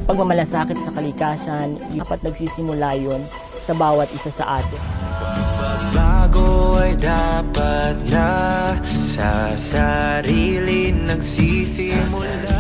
pagmamalasakit sa kalikasan, dapat nagsisimula yon sa bawat isa sa atin. Bago ay dapat na sa sarili nagsisimula.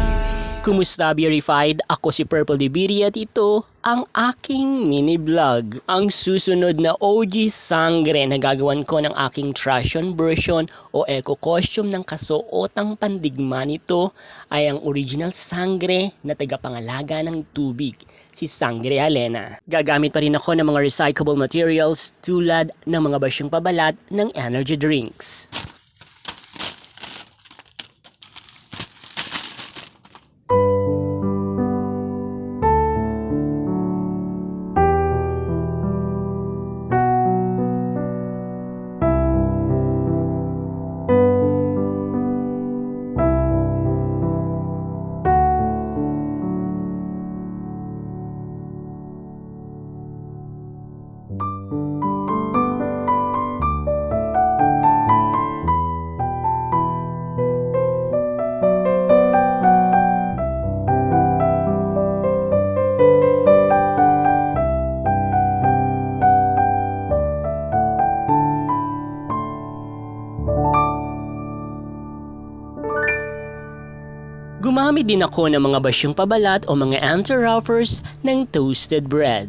Kumusta Verified? Ako si Purple Dibiri at ito ang aking mini vlog. Ang susunod na OG sangre na gagawan ko ng aking Trashon version o eco costume ng kasuotang pandigma nito ay ang original sangre na tagapangalaga ng tubig, si Sangre Alena. Gagamit pa rin ako ng mga recyclable materials tulad ng mga basyong pabalat ng energy drinks. Gumamit din ako ng mga basyong pabalat o mga anti-wrappers ng toasted bread.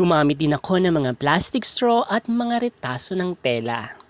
Gumamit din ako ng mga plastic straw at mga retaso ng tela.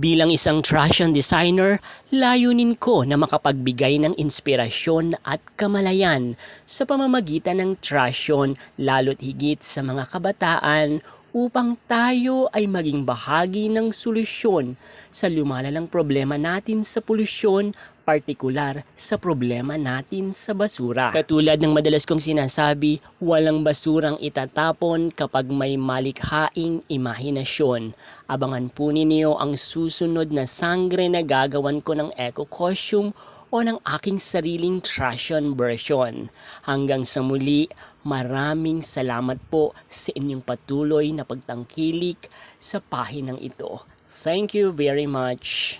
Bilang isang Trashon designer, layunin ko na makapagbigay ng inspirasyon at kamalayan sa pamamagitan ng Trashon lalo't higit sa mga kabataan upang tayo ay maging bahagi ng solusyon sa lumalalang problema natin sa polusyon, partikular sa problema natin sa basura. Katulad ng madalas kong sinasabi, walang basurang itatapon kapag may malikhaing imahinasyon. Abangan po ninyo ang susunod na sangre na gagawan ko ng eco costume o ng aking sariling Trashon version. Hanggang sa muli, maraming salamat po sa inyong patuloy na pagtangkilik sa pahinang ito. Thank you very much.